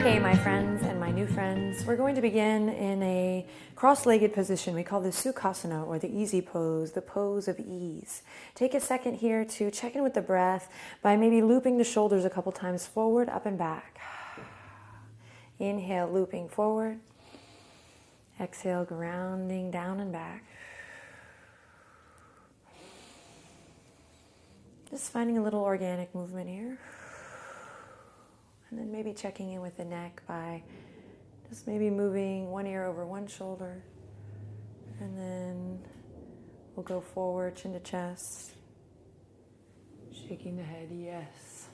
Hey, my friends and my new friends. We're going to begin in a cross-legged position. We call this Sukhasana, or the easy pose, the pose of ease. Take a second here to check in with the breath by maybe looping the shoulders a couple times forward, up and back. Inhale, looping forward. Exhale, grounding down and back. Just finding a little organic movement here. And then maybe checking in with the neck by just maybe moving one ear over one shoulder. And then we'll go forward, chin to chest. Shaking the head, yes.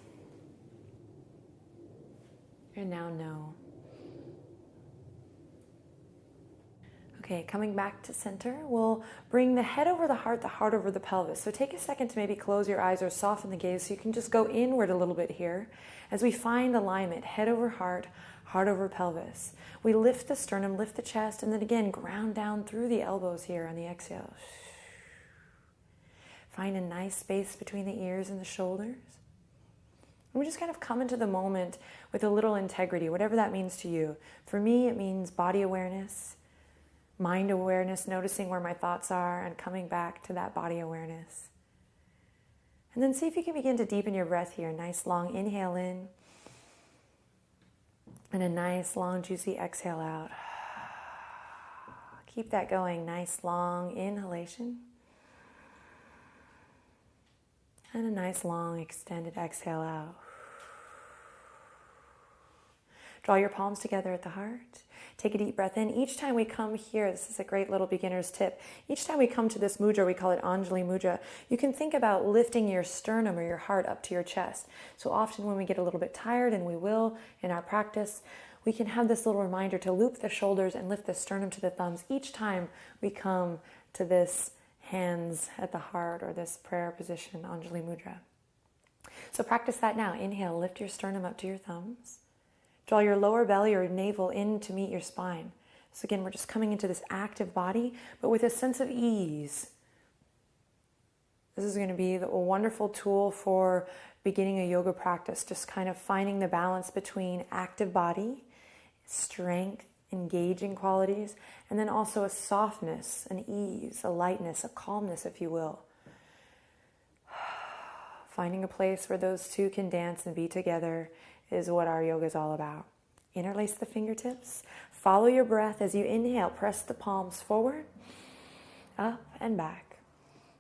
And now no. Okay, coming back to center, we'll bring the head over the heart over the pelvis. So take a second to maybe close your eyes or soften the gaze so you can just go inward a little bit here as we find alignment, head over heart over pelvis. We lift the sternum, lift the chest, and then again, ground down through the elbows here on the exhale. Find a nice space between the ears and the shoulders. And we just kind of come into the moment with a little integrity, whatever that means to you. For me, it means body awareness, mind awareness, noticing where my thoughts are and coming back to that body awareness. And then see if you can begin to deepen your breath here. Nice long inhale in and a nice long juicy exhale out. Keep that going. Nice long inhalation and a nice long extended exhale out. Draw your palms together at the heart. Take a deep breath in. Each time we come here, this is a great little beginner's tip. Each time we come to this mudra, we call it Anjali Mudra, you can think about lifting your sternum or your heart up to your chest. So often when we get a little bit tired, and we will in our practice, we can have this little reminder to loop the shoulders and lift the sternum to the thumbs each time we come to this hands at the heart or this prayer position, Anjali Mudra. So practice that now. Inhale, lift your sternum up to your thumbs. Draw your lower belly or navel in to meet your spine. So again, we're just coming into this active body, but with a sense of ease. This is going to be a wonderful tool for beginning a yoga practice, just kind of finding the balance between active body, strength, engaging qualities, and then also a softness, an ease, a lightness, a calmness, if you will. Finding a place where those two can dance and be together is what our yoga is all about. Interlace the fingertips. Follow your breath as you inhale. Press the palms forward, up and back.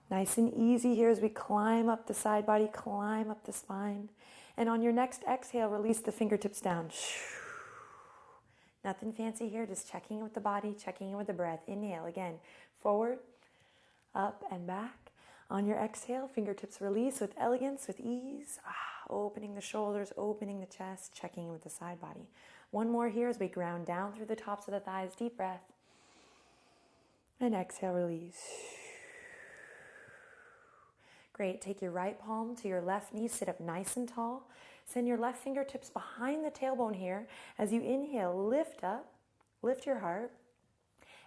Nice and easy here as we climb up the side body, climb up the spine. And on your next exhale, release the fingertips down. Nothing fancy here, just checking in with the body, checking in with the breath. Inhale again, forward, up and back. On your exhale, fingertips release with elegance, with ease. Opening the shoulders, opening the chest, checking in with the side body. One more here as we ground down through the tops of the thighs. Deep breath. And exhale, release. Great. Take your right palm to your left knee. Sit up nice and tall. Send your left fingertips behind the tailbone here. As you inhale, lift up. Lift your heart.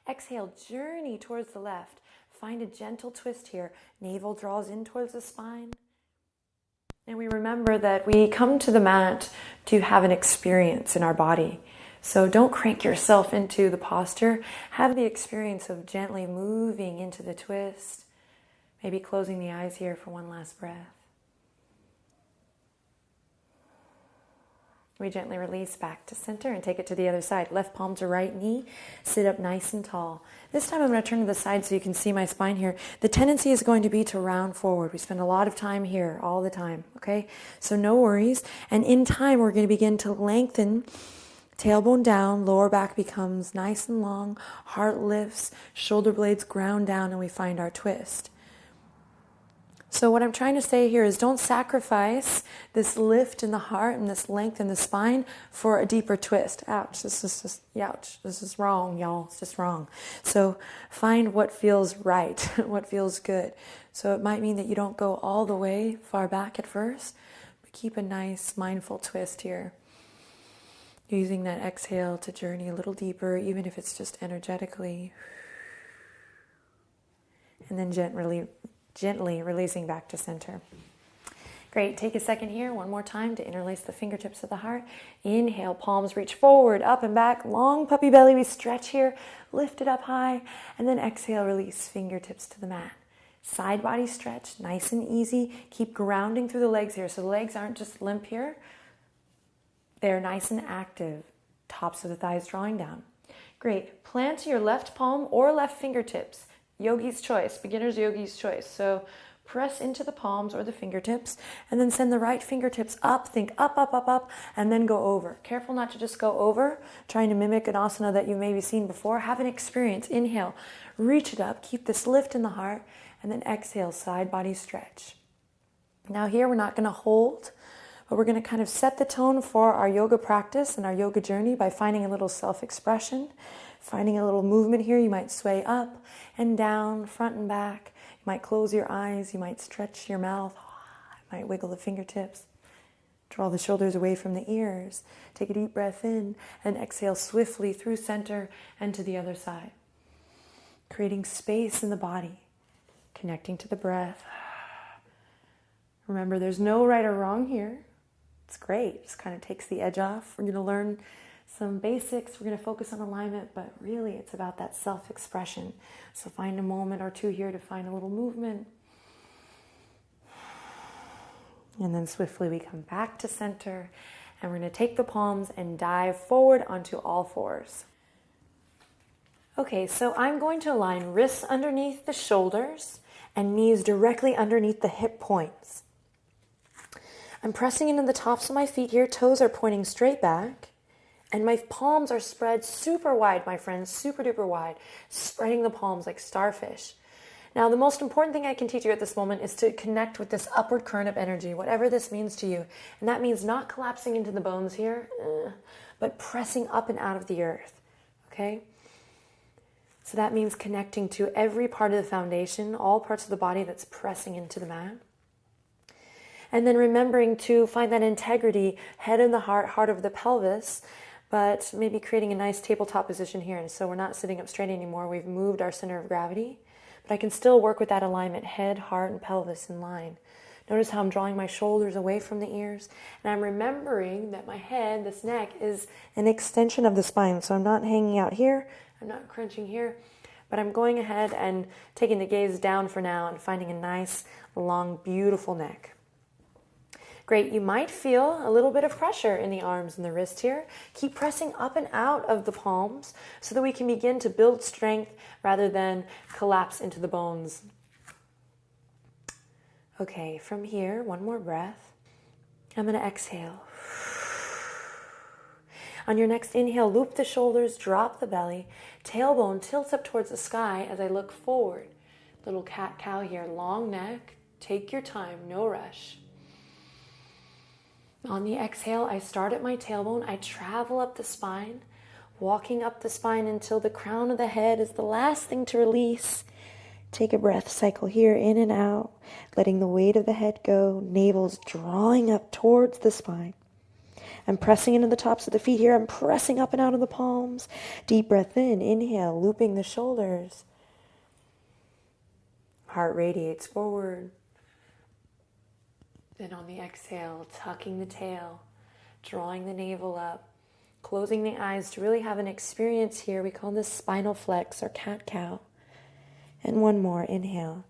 Exhale, journey towards the left. Find a gentle twist here. Navel draws in towards the spine. And we remember that we come to the mat to have an experience in our body. So don't crank yourself into the posture. Have the experience of gently moving into the twist. Maybe closing the eyes here for one last breath. We gently release back to center and take it to the other side. Left palm to right knee. Sit up nice and tall. This time I'm going to turn to the side so you can see my spine here. The tendency is going to be to round forward. We spend a lot of time here all the time, okay? So no worries. And in time, we're going to begin to lengthen. Tailbone down, lower back becomes nice and long. Heart lifts, shoulder blades ground down, and we find our twist. So what I'm trying to say here is don't sacrifice this lift in the heart and this length in the spine for a deeper twist. Ouch, this is just, ouch, this is wrong, y'all. It's just wrong. So find what feels right, what feels good. So it might mean that you don't go all the way far back at first, but keep a nice mindful twist here. Using that exhale to journey a little deeper, even if it's just energetically. And then gently releasing back to center. Great. Take a second here, one more time, to interlace the fingertips of the heart. Inhale, palms reach forward, up and back. Long puppy belly. We stretch here, lift it up high. And then exhale, release fingertips to the mat. Side body stretch, nice and easy. Keep grounding through the legs here. So the legs aren't just limp here. They're nice and active. Tops of the thighs drawing down. Great. Plant your left palm or left fingertips. Yogi's choice, beginner's yogi's choice. So press into the palms or the fingertips, and then send the right fingertips up. Think up, up, up, up, and then go over. Careful not to just go over, trying to mimic an asana that you maybe seen before. Have an experience. Inhale, reach it up. Keep this lift in the heart, and then exhale, side body stretch. Now here, we're not going to hold, but we're going to kind of set the tone for our yoga practice and our yoga journey by finding a little self-expression, finding a little movement here. You might sway up and down, front and back. You might close your eyes. You might stretch your mouth. You might wiggle the fingertips. Draw the shoulders away from the ears. Take a deep breath in and exhale swiftly through center and to the other side. Creating space in the body, connecting to the breath. Remember, there's no right or wrong here. It's great. It just kind of takes the edge off. We're going to learn some basics. We're going to focus on alignment, but really it's about that self-expression. So find a moment or two here to find a little movement. And then swiftly we come back to center, and we're going to take the palms and dive forward onto all fours. Okay, so I'm going to align wrists underneath the shoulders and knees directly underneath the hip points. I'm pressing into the tops of my feet here. Toes are pointing straight back. And my palms are spread super wide, my friends, super duper wide, spreading the palms like starfish. Now, the most important thing I can teach you at this moment is to connect with this upward current of energy, whatever this means to you. And that means not collapsing into the bones here, but pressing up and out of the earth, okay? So that means connecting to every part of the foundation, all parts of the body that's pressing into the mat. And then remembering to find that integrity, head in the heart, heart of the pelvis, but maybe creating a nice tabletop position here. And so we're not sitting up straight anymore. We've moved our center of gravity, but I can still work with that alignment, head, heart, and pelvis in line. Notice how I'm drawing my shoulders away from the ears, and I'm remembering that my head, this neck, is an extension of the spine. So I'm not hanging out here, I'm not crunching here, but I'm going ahead and taking the gaze down for now and finding a nice, long, beautiful neck. Great, you might feel a little bit of pressure in the arms and the wrist here. Keep pressing up and out of the palms so that we can begin to build strength rather than collapse into the bones. Okay, from here, one more breath. I'm going to exhale. On your next inhale, loop the shoulders, drop the belly, tailbone tilts up towards the sky as I look forward. Little cat-cow here, long neck. Take your time, no rush. On the exhale, I start at my tailbone. I travel up the spine, walking up the spine until the crown of the head is the last thing to release. Take a breath, cycle here, in and out, letting the weight of the head go. Navel's drawing up towards the spine. I'm pressing into the tops of the feet here. I'm pressing up and out of the palms. Deep breath in, inhale, looping the shoulders. Heart radiates forward. Then on the exhale, tucking the tail, drawing the navel up, closing the eyes to really have an experience here. We call this spinal flex or cat-cow. And one more, inhale.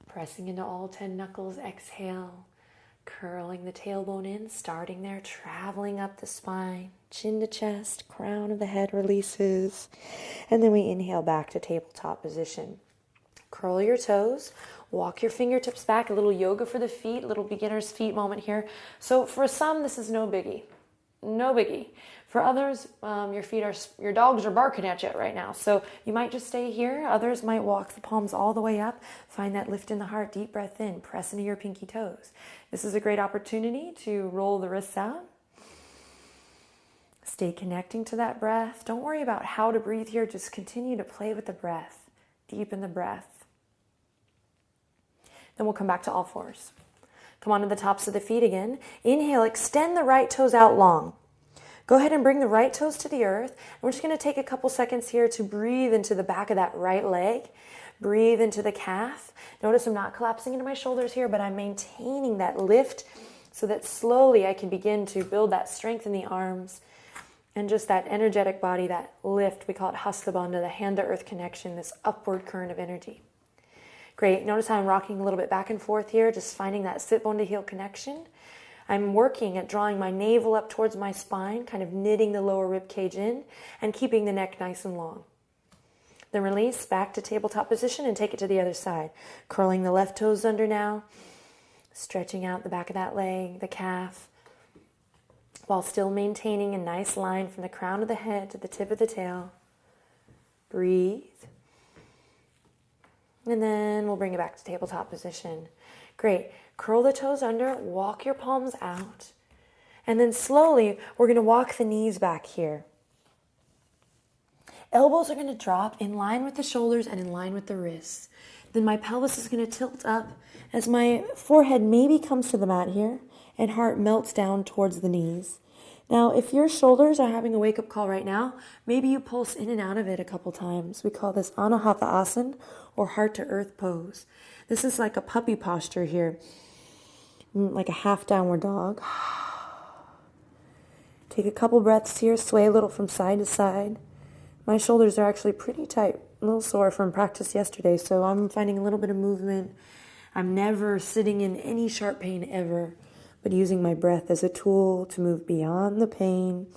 Pressing into all 10 knuckles, exhale. Curling the tailbone in, starting there, traveling up the spine, chin to chest, crown of the head releases. And then we inhale back to tabletop position. Curl your toes, walk your fingertips back, a little yoga for the feet, a little beginner's feet moment here. So for some, this is no biggie. No biggie. For others, your dogs are barking at you right now. So you might just stay here. Others might walk the palms all the way up. Find that lift in the heart, deep breath in, press into your pinky toes. This is a great opportunity to roll the wrists out. Stay connecting to that breath. Don't worry about how to breathe here. Just continue to play with the breath. Deepen the breath. Then we'll come back to all fours. Come onto the tops of the feet again. Inhale, extend the right toes out long. Go ahead and bring the right toes to the earth. And we're just going to take a couple seconds here to breathe into the back of that right leg. Breathe into the calf. Notice I'm not collapsing into my shoulders here, but I'm maintaining that lift so that slowly I can begin to build that strength in the arms and just that energetic body, that lift. We call it Hasta Bandha, the hand-to-earth connection, this upward current of energy. Great. Notice how I'm rocking a little bit back and forth here, just finding that sit bone to heel connection. I'm working at drawing my navel up towards my spine, kind of knitting the lower rib cage in and keeping the neck nice and long. Then release back to tabletop position and take it to the other side. Curling the left toes under now, stretching out the back of that leg, the calf, while still maintaining a nice line from the crown of the head to the tip of the tail. Breathe. And then we'll bring it back to tabletop position. Great. Curl the toes under, walk your palms out. And then slowly, we're going to walk the knees back here. Elbows are going to drop in line with the shoulders and in line with the wrists. Then my pelvis is going to tilt up as my forehead maybe comes to the mat here and heart melts down towards the knees. Now, if your shoulders are having a wake-up call right now, maybe you pulse in and out of it a couple times. We call this Anahata Asana or heart-to-earth pose. This is like a puppy posture here, like a half downward dog. Take a couple breaths here, sway a little from side to side. My shoulders are actually pretty tight, a little sore from practice yesterday, so I'm finding a little bit of movement. I'm never sitting in any sharp pain ever, but using my breath as a tool to move beyond the pain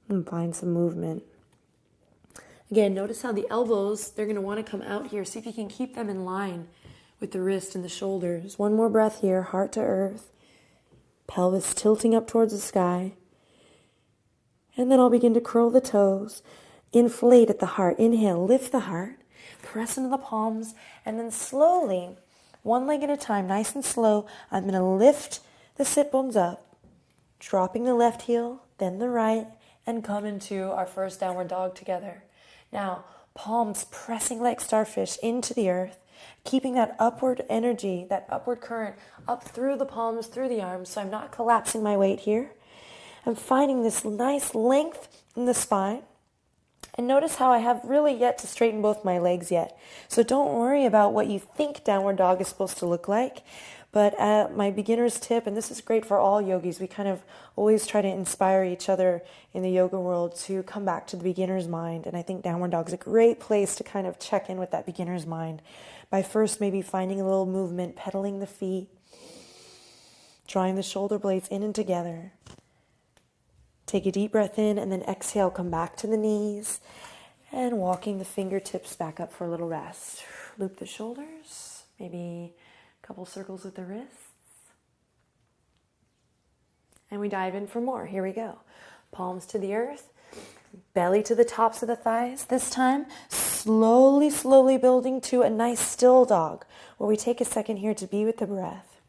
and find some movement. Again, notice how the elbows, they're going to want to come out here. See if you can keep them in line with the wrist and the shoulders. One more breath here, heart to earth. Pelvis tilting up towards the sky. And then I'll begin to curl the toes. Inflate at the heart. Inhale, lift the heart. Press into the palms. And then slowly, one leg at a time, nice and slow, I'm going to lift the sit bones up. Dropping the left heel, then the right, and come into our first downward dog together. Now, palms pressing like starfish into the earth, keeping that upward energy, that upward current up through the palms, through the arms, so I'm not collapsing my weight here. I'm finding this nice length in the spine. And notice how I have really yet to straighten both my legs yet. So don't worry about what you think downward dog is supposed to look like. But my beginner's tip, and this is great for all yogis, we kind of always try to inspire each other in the yoga world to come back to the beginner's mind. And I think downward dog is a great place to kind of check in with that beginner's mind by first maybe finding a little movement, pedaling the feet, drawing the shoulder blades in and together. Take a deep breath in and then exhale, come back to the knees and walking the fingertips back up for a little rest. Loop the shoulders, maybe a couple circles with the wrists. And we dive in for more. Here we go. Palms to the earth, belly to the tops of the thighs. This time, slowly, slowly building to a nice still dog where we take a second here to be with the breath.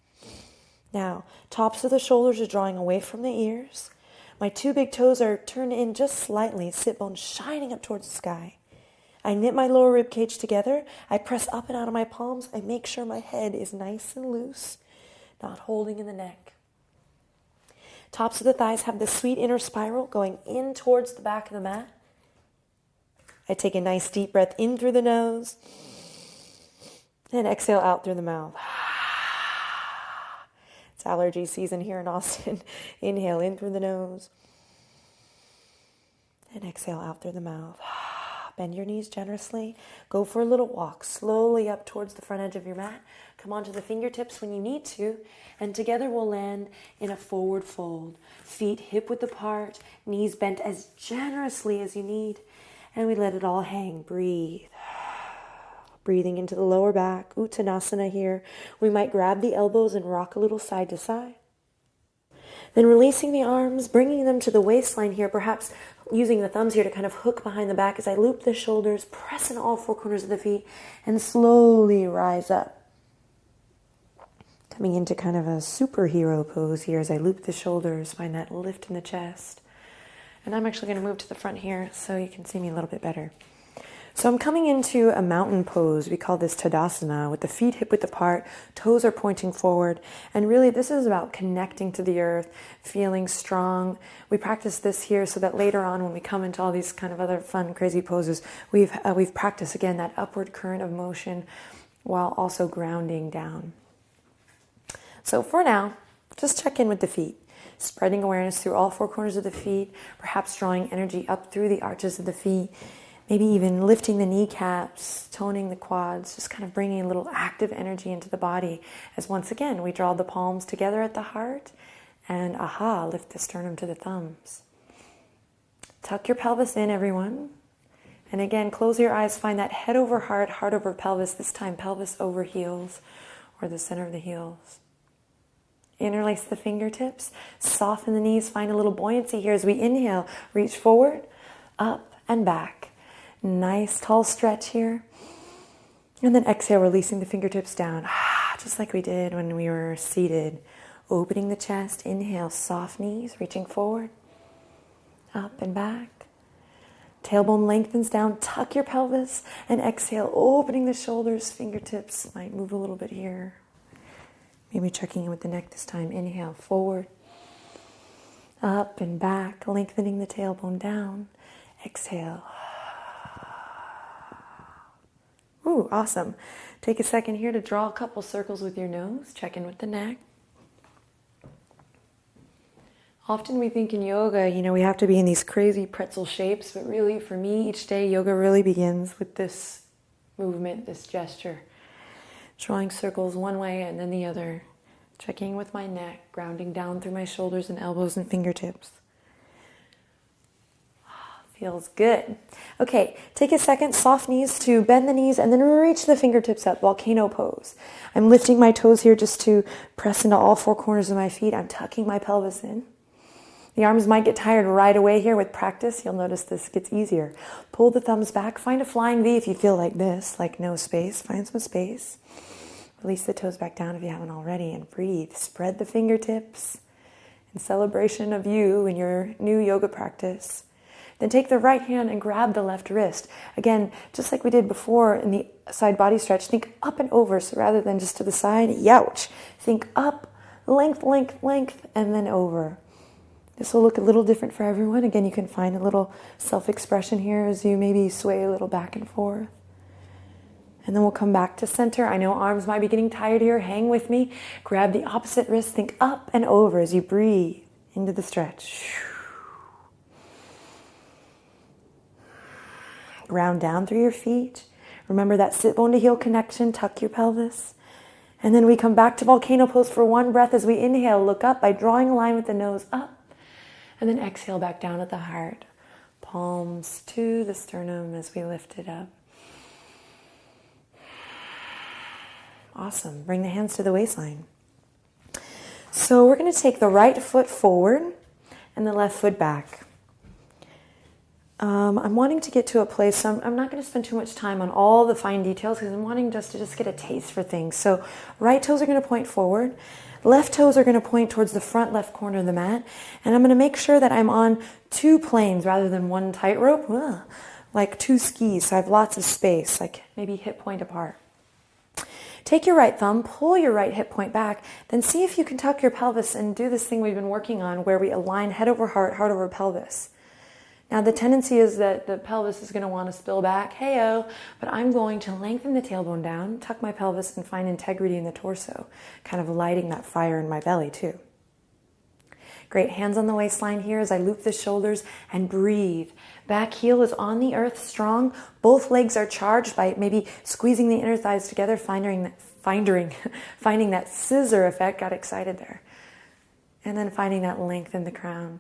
Now, tops of the shoulders are drawing away from the ears. My two big toes are turned in just slightly, sit bones shining up towards the sky. I knit my lower rib cage together. I press up and out of my palms. I make sure my head is nice and loose, not holding in the neck. Tops of the thighs have this sweet inner spiral going in towards the back of the mat. I take a nice deep breath in through the nose and exhale out through the mouth. It's allergy season here in Austin. Inhale in through the nose and exhale out through the mouth. Bend your knees generously. Go for a little walk slowly up towards the front edge of your mat. Come onto the fingertips when you need to, and together we'll land in a forward fold. Feet hip width apart, knees bent as generously as you need, and we let it all hang. Breathe. Breathing into the lower back, Uttanasana here. We might grab the elbows and rock a little side to side. Then releasing the arms, bringing them to the waistline here, perhaps using the thumbs here to kind of hook behind the back as I loop the shoulders, press in all four corners of the feet, and slowly rise up. Coming into kind of a superhero pose here as I loop the shoulders, find that lift in the chest. And I'm actually going to move to the front here so you can see me a little bit better. So I'm coming into a mountain pose. We call this Tadasana, with the feet hip-width apart, toes are pointing forward. And really this is about connecting to the earth, feeling strong. We practice this here so that later on when we come into all these kind of other fun, crazy poses, we've practiced again that upward current of motion while also grounding down. So for now, just check in with the feet. Spreading awareness through all four corners of the feet, perhaps drawing energy up through the arches of the feet. Maybe even lifting the kneecaps, toning the quads, just kind of bringing a little active energy into the body as once again we draw the palms together at the heart and lift the sternum to the thumbs. Tuck your pelvis in, everyone. And again, close your eyes, find that head over heart, heart over pelvis, this time pelvis over heels or the center of the heels. Interlace the fingertips, soften the knees, find a little buoyancy here as we inhale, reach forward, up and back. Nice tall stretch here. And then exhale, releasing the fingertips down, just like we did when we were seated. Opening the chest, inhale, soft knees, reaching forward, up and back. Tailbone lengthens down, tuck your pelvis, and exhale, opening the shoulders, fingertips might move a little bit here. Maybe checking in with the neck this time. Inhale, forward, up and back, lengthening the tailbone down. Exhale. Ooh, awesome. Take a second here to draw a couple circles with your nose. Check in with the neck. Often we think in yoga, we have to be in these crazy pretzel shapes, but really for me each day, yoga really begins with this movement, this gesture. Drawing circles one way and then the other. Checking with my neck, grounding down through my shoulders and elbows and fingertips. Feels good. Okay, take a second, soft knees to bend the knees and then reach the fingertips up, volcano pose. I'm lifting my toes here just to press into all four corners of my feet. I'm tucking my pelvis in. The arms might get tired right away here with practice. You'll notice this gets easier. Pull the thumbs back. Find a flying V if you feel like this, like no space. Find some space. Release the toes back down if you haven't already and breathe. Spread the fingertips in celebration of you and your new yoga practice. Then take the right hand and grab the left wrist. Again, just like we did before in the side body stretch, think up and over. So rather than just to the side, youch. Think up, length, length, length, and then over. This will look a little different for everyone. Again, you can find a little self-expression here as you maybe sway a little back and forth. And then we'll come back to center. I know arms might be getting tired here. Hang with me. Grab the opposite wrist. Think up and over as you breathe into the stretch. Ground down through your feet. Remember that sit bone to heel connection. Tuck your pelvis. And then we come back to volcano pose for one breath as we inhale. Look up by drawing a line with the nose up. And then exhale back down at the heart. Palms to the sternum as we lift it up. Awesome. Bring the hands to the waistline. So we're going to take the right foot forward and the left foot back. I'm wanting to get to a place, so I'm not going to spend too much time on all the fine details because I'm wanting just to get a taste for things. So right toes are going to point forward. Left toes are going to point towards the front left corner of the mat. And I'm going to make sure that I'm on two planes rather than one tightrope, like two skis. So I have lots of space, like maybe hip point apart. Take your right thumb, pull your right hip point back, then see if you can tuck your pelvis and do this thing we've been working on where we align head over heart, heart over pelvis. Now the tendency is that the pelvis is going to want to spill back, hey-oh, but I'm going to lengthen the tailbone down, tuck my pelvis, and find integrity in the torso, kind of lighting that fire in my belly too. Great, hands on the waistline here as I loop the shoulders and breathe. Back heel is on the earth, strong. Both legs are charged by maybe squeezing the inner thighs together, finding that scissor effect. Got excited there. And then finding that length in the crown.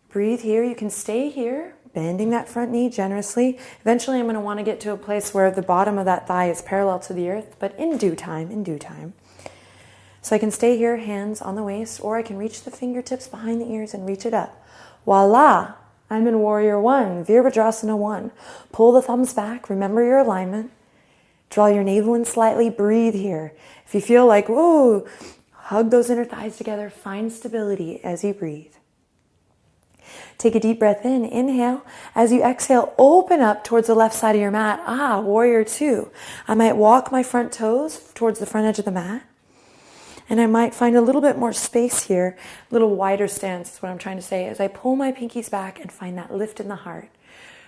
Breathe here. You can stay here, bending that front knee generously. Eventually I'm going to want to get to a place where the bottom of that thigh is parallel to the earth, but in due time. So I can stay here, hands on the waist, or I can reach the fingertips behind the ears and reach it up. Voila! I'm in Warrior 1, Virabhadrasana 1. Pull the thumbs back, remember your alignment. Draw your navel in slightly, breathe here. If you feel like, whoa, hug those inner thighs together, find stability as you breathe. Take a deep breath in, inhale. As you exhale, open up towards the left side of your mat. Warrior two. I might walk my front toes towards the front edge of the mat. And I might find a little bit more space here, a little wider stance is what I'm trying to say, as I pull my pinkies back and find that lift in the heart.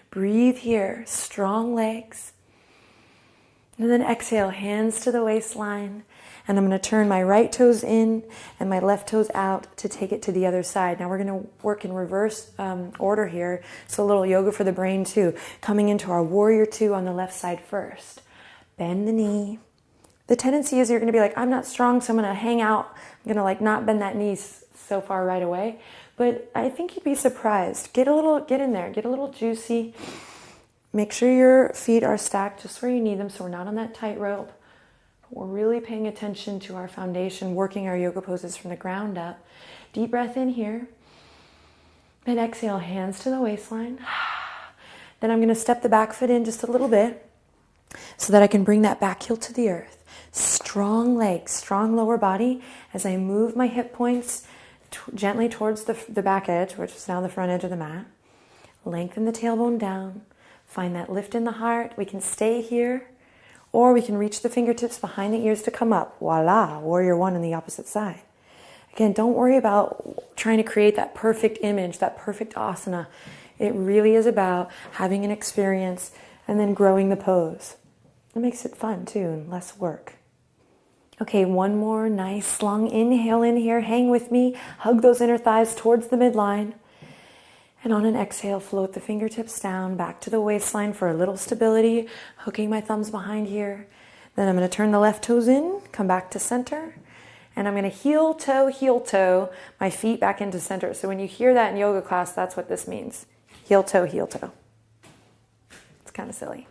Breathe here, strong legs. And then exhale, hands to the waistline. And I'm going to turn my right toes in and my left toes out to take it to the other side. Now we're going to work in reverse order here. So a little yoga for the brain too. Coming into our warrior two on the left side first. Bend the knee. The tendency is you're going to be like, I'm not strong, so I'm going to hang out. I'm going to not bend that knee so far right away. But I think you'd be surprised. Get in there, get a little juicy. Make sure your feet are stacked just where you need them so we're not on that tightrope. We're really paying attention to our foundation, working our yoga poses from the ground up. Deep breath in here. And exhale, hands to the waistline. Then I'm going to step the back foot in just a little bit so that I can bring that back heel to the earth. Strong legs, strong lower body as I move my hip points gently towards the back edge, which is now the front edge of the mat. Lengthen the tailbone down. Find that lift in the heart. We can stay here, or we can reach the fingertips behind the ears to come up. Voila, warrior one on the opposite side. Again, don't worry about trying to create that perfect image, that perfect asana. It really is about having an experience and then growing the pose. It makes it fun too and less work. Okay, one more nice long inhale in here. Hang with me. Hug those inner thighs towards the midline. And on an exhale, float the fingertips down back to the waistline for a little stability. Hooking my thumbs behind here. Then I'm going to turn the left toes in, come back to center. And I'm going to heel toe, my feet back into center. So when you hear that in yoga class, that's what this means. Heel toe, heel toe. It's kind of silly.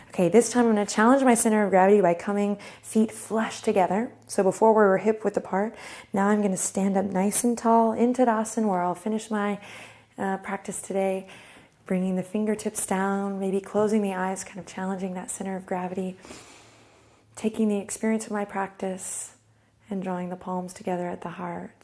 Okay, this time I'm going to challenge my center of gravity by coming feet flush together. So before we were hip width apart, now I'm going to stand up nice and tall in Tadasana, where I'll finish my practice today, bringing the fingertips down, maybe closing the eyes, kind of challenging that center of gravity, taking the experience of my practice and drawing the palms together at the heart.